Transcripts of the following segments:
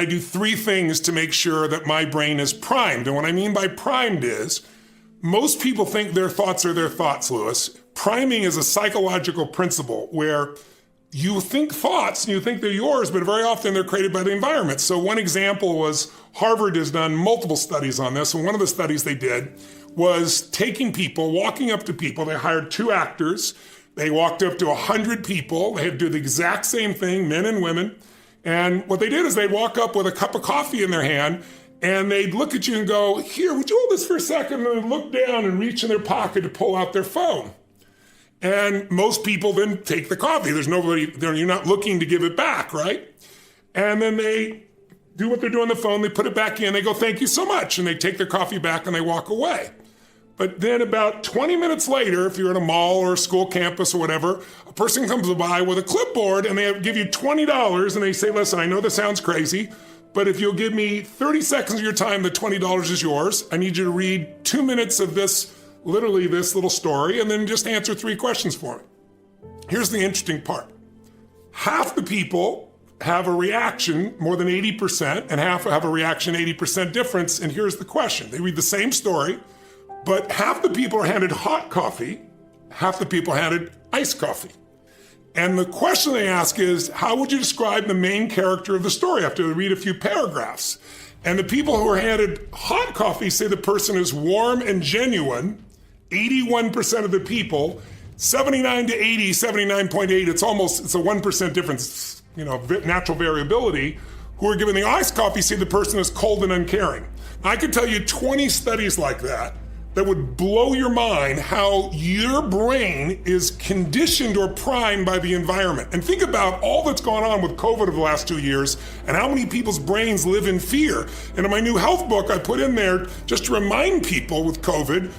I do three things to make sure that my brain is primed. And what I mean by primed is, most people think their thoughts are their thoughts, Lewis. Priming is a psychological principle where you think thoughts and you think they're yours, but very often they're created by the environment. So one example was Harvard has done multiple studies on this. And one of the studies they did was taking people, walking up to people. They hired 2 actors. They walked up to 100 people. They had to do the exact same thing, men and women. And what they did is they'd walk up with a cup of coffee in their hand and they'd look at you and go, here, would you hold this for a second? And they'd look down and reach in their pocket to pull out their phone. And most people then take the coffee. There's nobody there. You're not looking to give it back, right? And then they do what they're doing on the phone. They put it back in. They go, thank you so much. And they take their coffee back and they walk away. But then about 20 minutes later, if you're at a mall or a school campus or whatever, a person comes by with a clipboard and they give you $20 and they say, listen, I know this sounds crazy, but if you'll give me 30 seconds of your time, the $20 is yours. I need you to read 2 minutes of this, literally this little story, and then just answer 3 questions for me. Here's the interesting part. Half the people have a reaction, more than 80%, and half have a reaction 80% difference. And here's the question. They read the same story, but half the people are handed hot coffee, half the people are handed iced coffee. And the question they ask is, how would you describe the main character of the story after they read a few paragraphs? And the people who are handed hot coffee say the person is warm and genuine. 81% of the people, 79 to 80, 79.8, it's a 1% difference, natural variability, who are given the iced coffee say the person is cold and uncaring. I could tell you 20 studies like that would blow your mind how your brain is conditioned or primed by the environment. And think about all that's gone on with COVID over the last 2 years and how many people's brains live in fear. And in my new health book, I put in there just to remind people with COVID,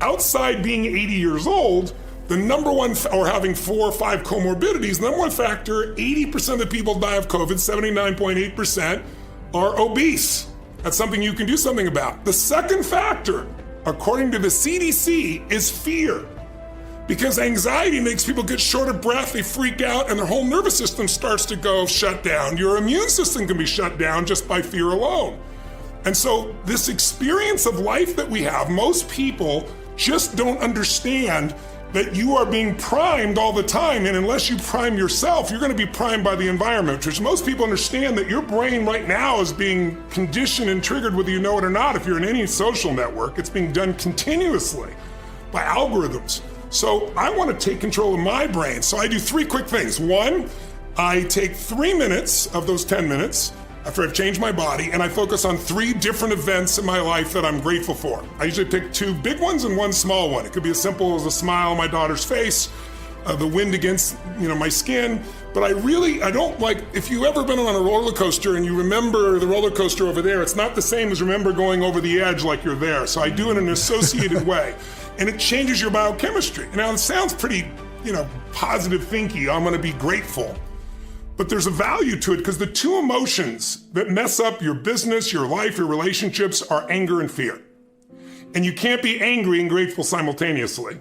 outside being 80 years old, the number one, or having 4 or 5 comorbidities, the number one factor, 80% of the people die of COVID, 79.8% are obese. That's something you can do something about. The second factor, according to the CDC, is fear. Because anxiety makes people get short of breath, they freak out, and their whole nervous system starts to go shut down. Your immune system can be shut down just by fear alone. And so this experience of life that we have, most people just don't understand that you are being primed all the time. And unless you prime yourself, you're going to be primed by the environment, which most people understand that your brain right now is being conditioned and triggered whether you know it or not. If you're in any social network, it's being done continuously by algorithms. So I want to take control of my brain. So I do 3 quick things. 1, I take 3 minutes of those 10 minutes after I've changed my body, and I focus on 3 different events in my life that I'm grateful for. I usually pick 2 big ones and 1 small one. It could be as simple as a smile on my daughter's face, the wind against my skin. But I don't like, if you've ever been on a roller coaster and you remember the roller coaster over there, it's not the same as remember going over the edge like you're there. So I do it in an associated way, and it changes your biochemistry. Now it sounds pretty, positive thinking. I'm going to be grateful. But there's a value to it because the 2 emotions that mess up your business, your life, your relationships are anger and fear. And you can't be angry and grateful simultaneously.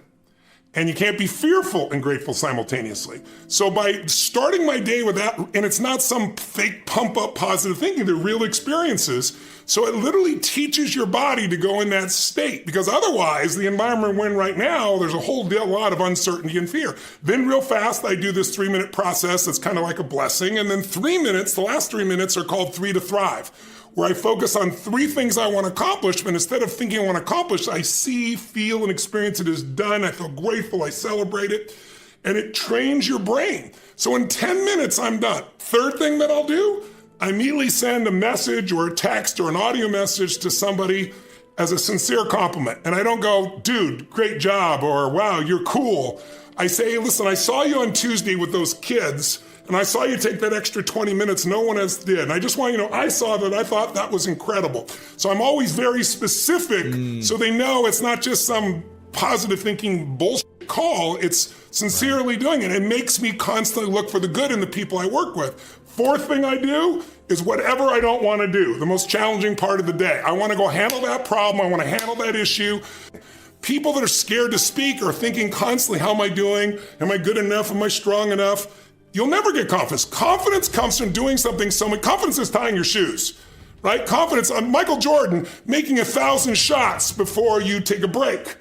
And you can't be fearful and grateful simultaneously. So by starting my day with that, and it's not some fake pump up positive thinking, they're real experiences. So it literally teaches your body to go in that state, because otherwise the environment we're in right now, there's a whole lot of uncertainty and fear. Then real fast, I do this 3-minute process that's kind of like a blessing. And then 3 minutes, the last 3 minutes are called 3 to Thrive, where I focus on 3 things I want to accomplish, but instead of thinking I want to accomplish, I see, feel, and experience it as done. I feel grateful, I celebrate it, and it trains your brain. So in 10 minutes, I'm done. Third thing that I'll do, I immediately send a message or a text or an audio message to somebody as a sincere compliment. And I don't go, dude, great job, or wow, you're cool. I say, hey, listen, I saw you on Tuesday with those kids, and I saw you take that extra 20 minutes no one else did. And I just want you to know, I saw that, I thought that was incredible. So I'm always very specific so they know it's not just some positive thinking bullshit call, it's sincerely doing it. It makes me constantly look for the good in the people I work with. Fourth thing I do is whatever I don't want to do, the most challenging part of the day. I want to go handle that problem, I want to handle that issue. People that are scared to speak are thinking constantly, how am I doing? Am I good enough? Am I strong enough? You'll never get confidence. Confidence comes from doing something confidence is tying your shoes, right? Confidence on Michael Jordan making 1,000 shots before you take a break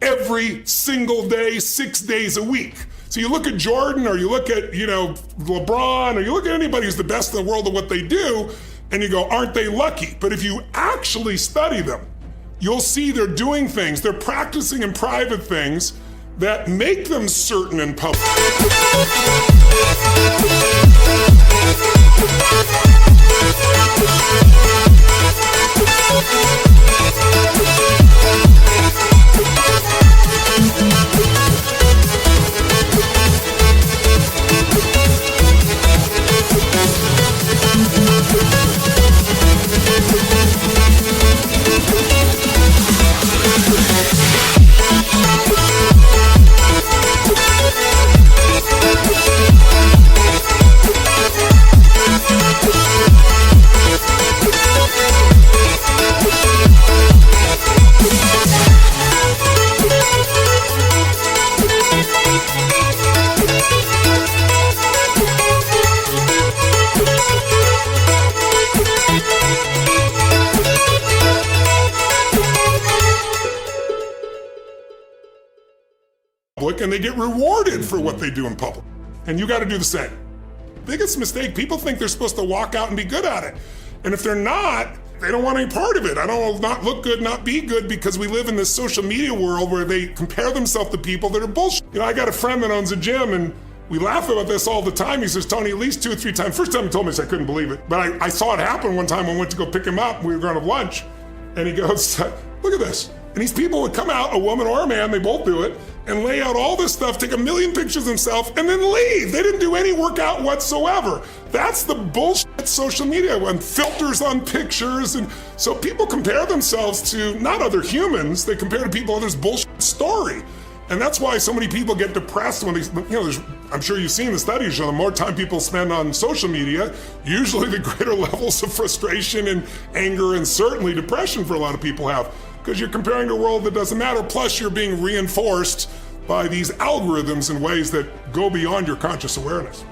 every single day, 6 days a week. So you look at Jordan or you look at, LeBron or you look at anybody who's the best in the world at what they do and you go, aren't they lucky? But if you actually study them, you'll see they're doing things, they're practicing in private things that make them certain in public. And they get rewarded for what they do in public. And you got to do the same. Biggest mistake, people think they're supposed to walk out and be good at it. And if they're not, they don't want any part of it. I don't not look good, not be good, because we live in this social media world where they compare themselves to people that are bullshit. I got a friend that owns a gym and we laugh about this all the time. He says, Tony, at least 2 or 3 times. First time he told me this, I couldn't believe it. But I saw it happen one time when I went to go pick him up. We were going to lunch. And he goes, look at this. And these people would come out, a woman or a man, they both do it, and lay out all this stuff, take 1,000,000 pictures of themselves, and then leave. They didn't do any workout whatsoever. That's the bullshit social media, and filters on pictures. And so people compare themselves to not other humans, they compare to people others' bullshit story. And that's why so many people get depressed when I'm sure you've seen the studies show the more time people spend on social media, usually the greater levels of frustration and anger and certainly depression for a lot of people have. Because you're comparing to a world that doesn't matter, plus you're being reinforced by these algorithms in ways that go beyond your conscious awareness.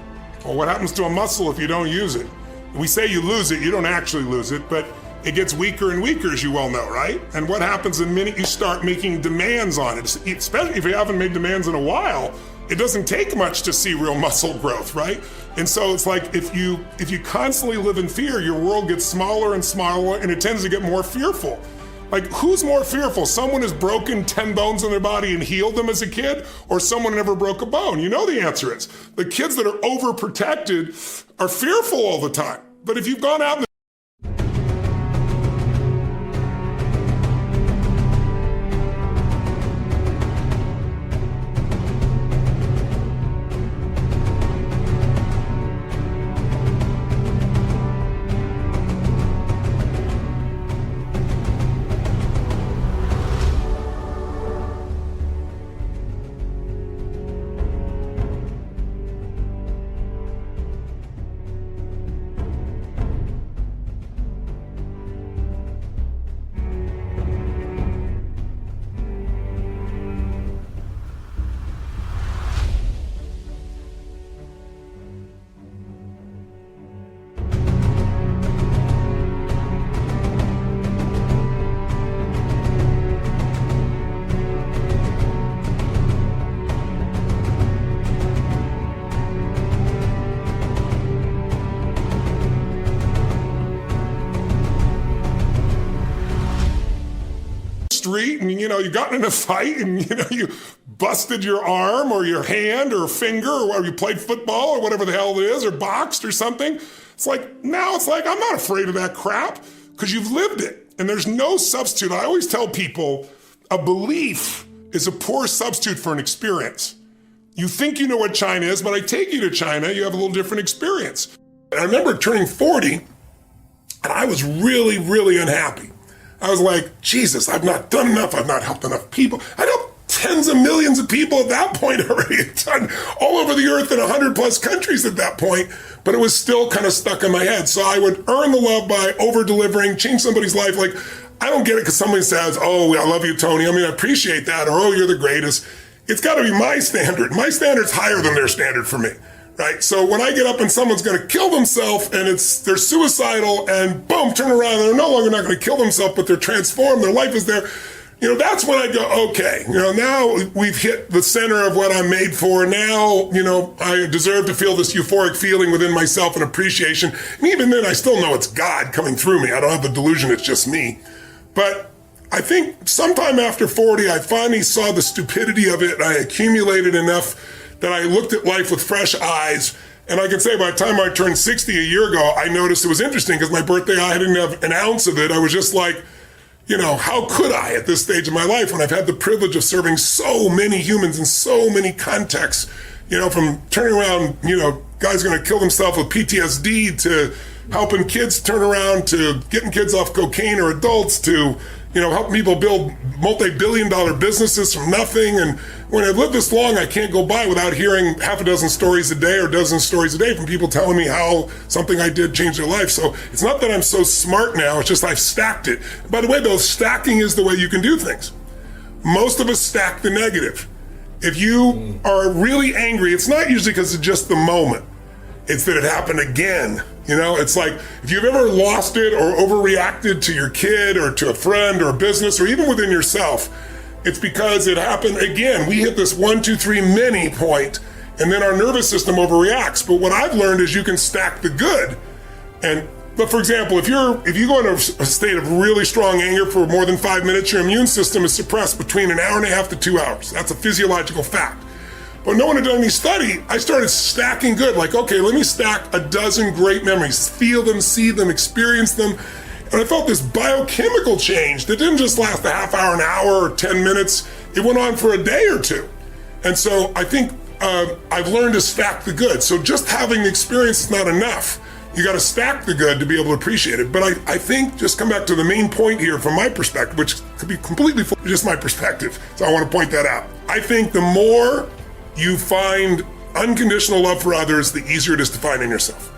Well, what happens to a muscle if you don't use it? We say you lose it, you don't actually lose it, but it gets weaker and weaker, as you well know, right? And what happens the minute you start making demands on it, especially if you haven't made demands in a while, it doesn't take much to see real muscle growth, right? And so it's like if you constantly live in fear, your world gets smaller and smaller and it tends to get more fearful. Like, who's more fearful? Someone who's broken 10 bones in their body and healed them as a kid, or someone who never broke a bone? You know the answer is. The kids that are overprotected are fearful all the time. But if you've gone out in the street and you got in a fight and you busted your arm or your hand or finger or you played football or whatever the hell it is or boxed or something. It's like I'm not afraid of that crap because you've lived it and there's no substitute. I always tell people a belief is a poor substitute for an experience. You think you know what China is, but I take you to China, you have a little different experience. And I remember turning 40 and I was really, really unhappy. I was like, Jesus, I've not done enough. I've not helped enough people. I know tens of millions of people at that point already done all over the earth in 100+ countries at that point, but it was still kind of stuck in my head. So I would earn the love by over-delivering, change somebody's life. Like, I don't get it because somebody says, oh, I love you, Tony. I mean, I appreciate that. Or, oh, you're the greatest. It's got to be my standard. My standard's higher than their standard for me. right? So when I get up and someone's going to kill themselves and they're suicidal and boom, turn around, and they're no longer not going to kill themselves, but they're transformed, their life is there. That's when I go, okay, now we've hit the center of what I'm made for. Now, I deserve to feel this euphoric feeling within myself and appreciation. And even then, I still know it's God coming through me. I don't have the delusion it's just me. But I think sometime after 40, I finally saw the stupidity of it. I accumulated enough that I looked at life with fresh eyes. And I can say by the time I turned 60 a year ago, I noticed it was interesting because my birthday, I didn't have an ounce of it. I was just like, how could I at this stage of my life when I've had the privilege of serving so many humans in so many contexts, from turning around, guys going to kill themselves with PTSD to helping kids turn around to getting kids off cocaine or adults to, helping people build multi-billion-dollar businesses from nothing. And when I've lived this long, I can't go by without hearing half a dozen stories a day or dozen stories a day from people telling me how something I did changed their life. So it's not that I'm so smart now, it's just I've stacked it. By the way, though, stacking is the way you can do things. Most of us stack the negative. If you are really angry, it's not usually because it's just the moment. It's that it happened again. It's like if you've ever lost it or overreacted to your kid or to a friend or a business or even within yourself, it's because it happened again. We hit this 1, 2, 3 mini point, and then our nervous system overreacts. But what I've learned is you can stack the good. But for example, if you go into a state of really strong anger for more than 5 minutes, your immune system is suppressed between an hour and a half to 2 hours. That's a physiological fact. But no one had done any study. I started stacking good. Like, okay, let me stack a dozen great memories, feel them, see them, experience them. And I felt this biochemical change that didn't just last a half hour, an hour, or 10 minutes. It went on for a day or two. And so I think I've learned to stack the good. So just having the experience is not enough. You got to stack the good to be able to appreciate it. But I think, just come back to the main point here from my perspective, which could be completely just my perspective. So I want to point that out. I think the more you find unconditional love for others, the easier it is to find in yourself.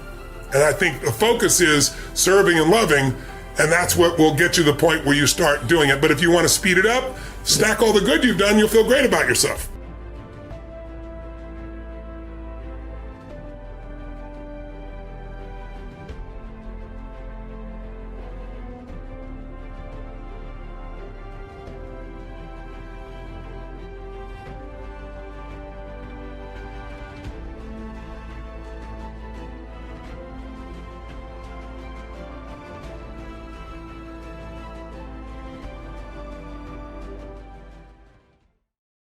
And I think the focus is serving and loving, and that's what will get you to the point where you start doing it. But if you want to speed it up, stack all the good you've done, you'll feel great about yourself.